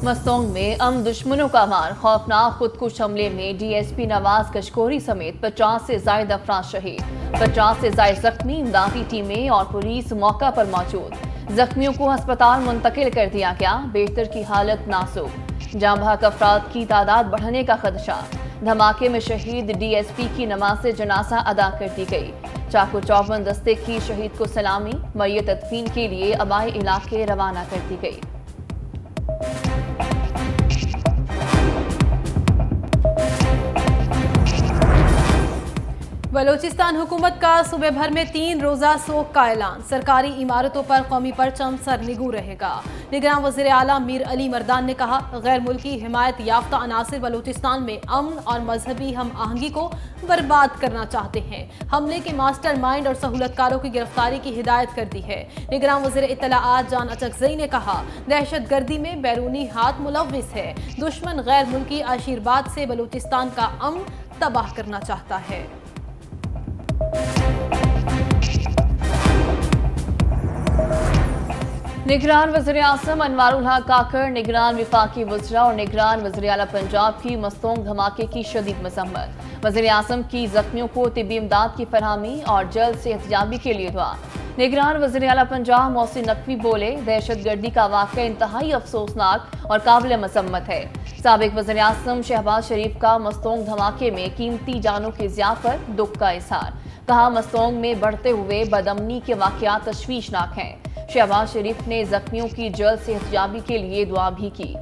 मस्तोंग में दुश्मनों का मार, खौफनाक खुदकुश हमले में DSP नवाज कशकोरी समेत 50 से जायद अफराद शहीद, 50 से जायद जख्मी। इमदादी टीमें और पुलिस मौका पर मौजूद। जख्मियों को अस्पताल मुंतकिल कर दिया गया, बेहतर की हालत नाजुक। जाँ बहक अफराद की तादाद बढ़ने का खदशा। धमाके में शहीद DSP की नमाज जनाजा अदा कर दी गई। चाकू चौबंद दस्ते की शहीद को सलामी, मय्यत तदफीन के लिए अबाई इलाके रवाना कर दी गई। बलूचिस्तान हुकूमत का सूबे भर में 3 रोज़ा सोग का ऐलान। सरकारी इमारतों पर कौमी परचम सरनिगू रहेगा। निगरान वज़ीर आला मीर अली मर्दान ने कहा, गैर मुल्की हिमायत याफ्ता अनासिर बलूचिस्तान में अमन और मजहबी हम आहंगी को बर्बाद करना चाहते हैं। हमले के मास्टर माइंड और सहूलतकारों की गिरफ्तारी की हिदायत कर दी है। निगरान वज़ीर इत्तलाआत जान अचकज़ई ने कहा, दहशत गर्दी में बैरूनी हाथ मुलव्विस है। दुश्मन गैर मुल्की आशीर्वाद से बलूचिस्तान का अमन तबाह करना चाहता है। निगरान वज़ीर आज़म अनवारुल हक काकड़, निगरान वफाकी वज़रा और निगरान वज़ीर आला पंजाब की मस्तोंग धमाके की शदीद मज़म्मत। वज़ीर आज़म की जख्मियों को तिब्बी इमदाद की फरहमी और जल्द सेहतयाबी के लिए दुआ। निगरान वज़ीर आला पंजाब मोहसिन नकवी बोले, दहशत गर्दी का वाक़या इंतहाई अफसोसनाक और काबिल मज़म्मत है। साबिक वज़ीर आज़म शहबाज शरीफ का मस्तोंग धमाके में कीमती जानों की ज़िया पर दुख का इज़हार। कहा, मस्तोंग में बढ़ते हुए बदअमनी के वाक़यात तशवीशनाक हैं। शहबाज शरीफ ने जख्मियों की जल्द सेहतयाबी के लिए दुआ भी की।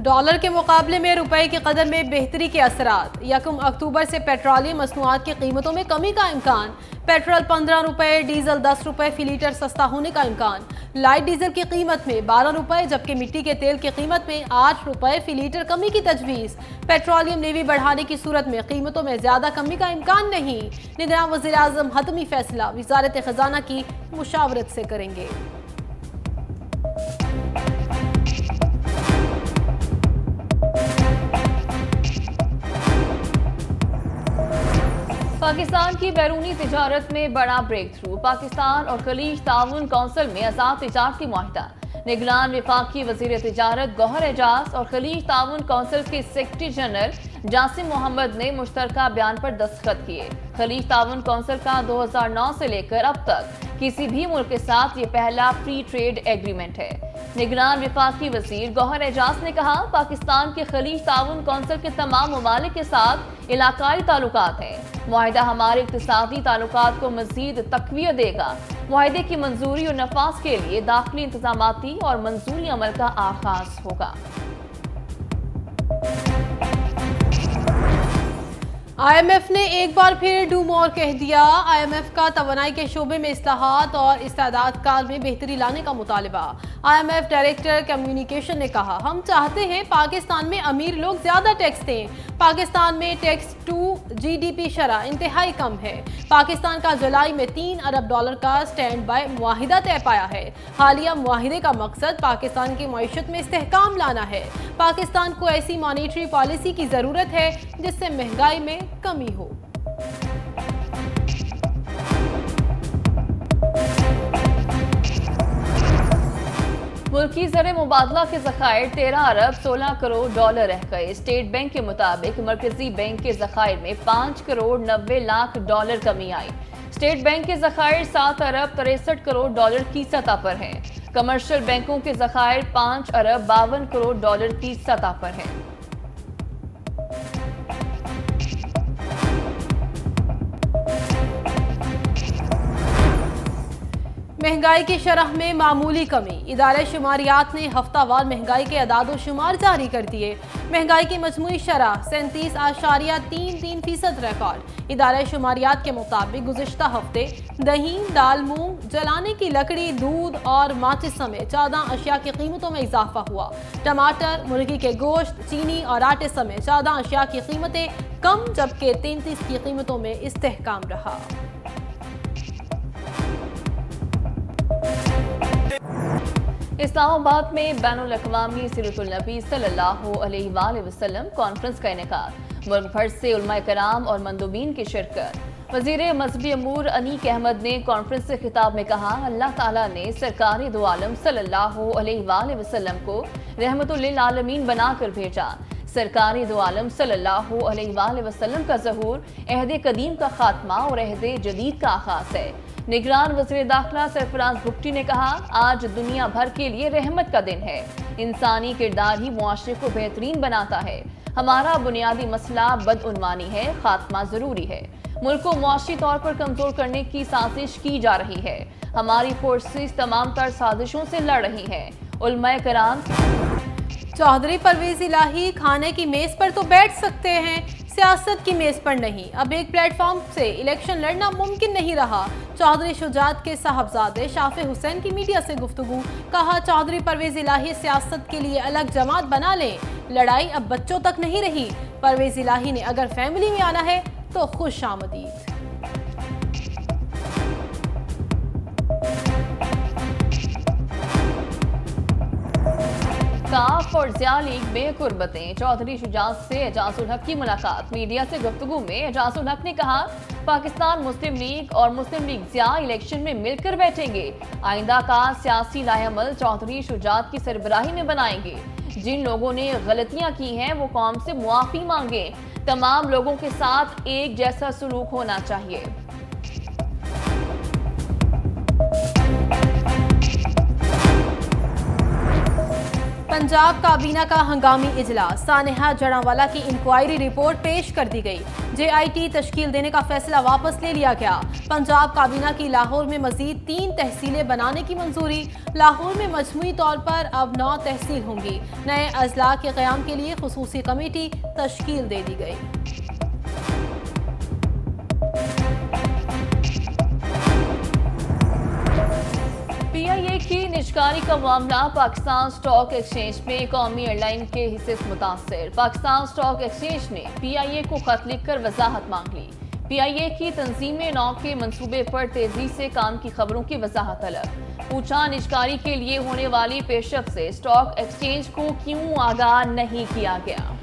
डॉलर के मुकाबले में रुपए की कदर में बेहतरी के असरात। 1 अक्टूबर से पेट्रोलियम मसनूआत की कीमतों में कमी का इम्कान। पेट्रोल 15 रुपए, डीजल 10 रुपए फी लीटर सस्ता होने का इम्कान। लाइट डीजल की कीमत में 12 रुपए जबकि मिट्टी के तेल की कीमत में 8 रुपए फी लीटर कमी की तजवीज़। पेट्रोलियम लेवी बढ़ाने की सूरत में कीमतों में ज्यादा कमी का इम्कान नहीं। निगरान वज़ीर आज़म हतमी फैसला वज़ारत खजाना की मुशावरत से करेंगे। पाकिस्तान की बैरूनी तिजारत में बड़ा ब्रेक थ्रू। पाकिस्तान और खलीज ताउन कौंसिल में आज़ाद तिजारती मुआहिदा। निगरान वफाकी वज़ीर तिजारत गौहर एजाज और खलीज ताउन कौंसिल के सेक्रेटरी जनरल जासिम मोहम्मद ने मुश्तरका बयान पर दस्तखत किए। खलीज ताउन कौंसिल का 2009 से लेकर अब तक किसी भी मुल्क के साथ ये पहला फ्री ट्रेड एग्रीमेंट है। निगरान वफाकी वज़ीर गौहर एजाज ने कहा, पाकिस्तान के खलीज ताउन कौंसिल के तमाम ममालिक के साथ इलाकाई ताल्लुकात हैं। मुआहिदा हमारे इक़्तिसादी ताल्लुकात को मज़ीद तक़वियत देगा। मुआहिदे की मंजूरी और नफाज के लिए दाखिली इंतज़ामाती और मंजूरी अमल का आगाज होगा। IMF ने एक बार फिर डू मोर कह दिया। IMF का तवानाई के शोबे में इस्लाहात और इस्तादाद कार में बेहतरी लाने का मुतालबा। IMF डायरेक्टर कम्युनिकेशन ने कहा, हम चाहते हैं पाकिस्तान में अमीर लोग ज्यादा टैक्स दें। पाकिस्तान में टैक्स टू GDP शरह इंतहाई कम है। पाकिस्तान का जुलाई में $3 अरब का स्टैंड बाय मुआहिदा तय पाया है। हालिया मुआहिदे का मकसद पाकिस्तान की मईशत में इस्तेहकाम लाना है। पाकिस्तान को ऐसी मॉनेटरी पॉलिसी की जरूरत है जिससे महंगाई में कमी हो। मुल्की ज़र मुबादला के ज़खायर 13 अरब 16 करोड़ डॉलर रह गए। स्टेट बैंक के मुताबिक मरकजी बैंक के ज़खायर में 5 करोड़ 90 लाख डॉलर कमी आई। स्टेट बैंक के ज़खायर 7 अरब 63 करोड़ डॉलर की सतह पर हैं। कमर्शियल बैंकों के ज़खायर 5 अरब 52 करोड़ डॉलर की सतह पर हैं। महंगाई की शरह में मामूली कमी। इदारे शुमारियात ने हफ्तावार महंगाई के अदाद शुमार जारी कर दिए। महंगाई की मजमूई शरह 37.33% रिकॉर्ड। इदारे शुमारियात के मुताबिक गुज़िश्ता हफ्ते दही, दाल, मूंग, जलाने की लकड़ी, दूध और माचिस समेत 14 अशिया की कीमतों में इजाफा हुआ। टमाटर, मुर्गी के गोश्त, चीनी और आटे समेत 14 अशिया की कीमतें कम जबकि 33 की कीमतों में इस्तेहकाम रहा। इस्लामाबाद में बैनुल अक़वामी सीरतुल नबी सल्लल्लाहु अलैहि वसल्लम कॉन्फ्रेंस का इनेकाद। मुल्क भर से उलमा कराम और मंदुबीन की शिरकत। वजीर मजहबी अमूर अनीक अहमद ने कॉन्फ्रेंस से खिताब में कहा, अल्लाह ताला ने सरकारी दो आलम सल्लल्लाहु अलैहि वसल्लम को रहमतुल लिल आलमीन बनाकर भेजा। सरकारी दो आलम सल्लल्लाहु अलैहि वसल्लम का ज़हूर अहद कदीम का खात्मा और अहद जदीद का आगाज है। निगरान वज़ीर दाखिला सरफराज भुट्टी ने कहा, आज दुनिया भर के लिए रहमत का दिन है। इंसानी किरदार ही मुआशरे को बेहतरीन बनाता है। हमारा बुनियादी मसला बदउनवानी है, खात्मा जरूरी है। मुल्क को मुआशी तौर पर कमजोर करने की साजिश की जा रही है। हमारी फोर्सेस तमाम तर साजिशों से लड़ रही हैं। उलमाए कराम, चौधरी परवेज इलाही खाने की मेज पर तो बैठ सकते हैं, सियासत की मेज पर नहीं। अब एक प्लेटफॉर्म से इलेक्शन लड़ना मुमकिन नहीं रहा। चौधरी शुजात के साहबजादे शाफे हुसैन की मीडिया से गुफ्तगू, कहा चौधरी परवेज इलाही सियासत के लिए अलग जमात बना लें, लड़ाई अब बच्चों तक नहीं रही। परवेज इलाही ने अगर फैमिली में आना है तो खुश आमदीद। काफ और ज़िया लीग में कुर्बतें, चौधरी शुजात से एजाजुल हक की मुलाकात। मीडिया से गुफ्तगू में एजाजुल हक ने कहा, पाकिस्तान मुस्लिम लीग और मुस्लिम लीग ज़िया इलेक्शन में मिलकर बैठेंगे। आइंदा का सियासी लाएअमल चौधरी शुजात की सरबराही में बनाएंगे। जिन लोगों ने गलतियां की हैं वो कौम से मुआफ़ी मांगे। तमाम लोगों के साथ एक जैसा सलूक होना चाहिए। पंजाब काबीना का हंगामी इजलास, सानेहा जड़ांवाला की इंक्वायरी रिपोर्ट पेश कर दी गई। JIT तश्कील देने का फैसला वापस ले लिया गया। पंजाब काबीना की लाहौर में मजीद 3 तहसीलें बनाने की मंजूरी। लाहौर में मजमूई तौर पर अब 9 तहसील होंगी। नए अजला के क़याम के लिए खुसूसी कमेटी तश्कील दे दी गई। PIA की निजकारी का मामला, पाकिस्तान स्टॉक एक्सचेंज में कौमी एयरलाइन के हिस्से से मुतासिर। पाकिस्तान स्टॉक एक्सचेंज ने PIA को खत लिखकर वजाहत मांग ली। PIA की तंजीम नौ के मंसूबे पर तेजी से काम की खबरों की वजाहत तलब। पूछा, निजकारी के लिए होने वाली पेशरफ से स्टॉक एक्सचेंज को क्यों आगाह नहीं किया गया।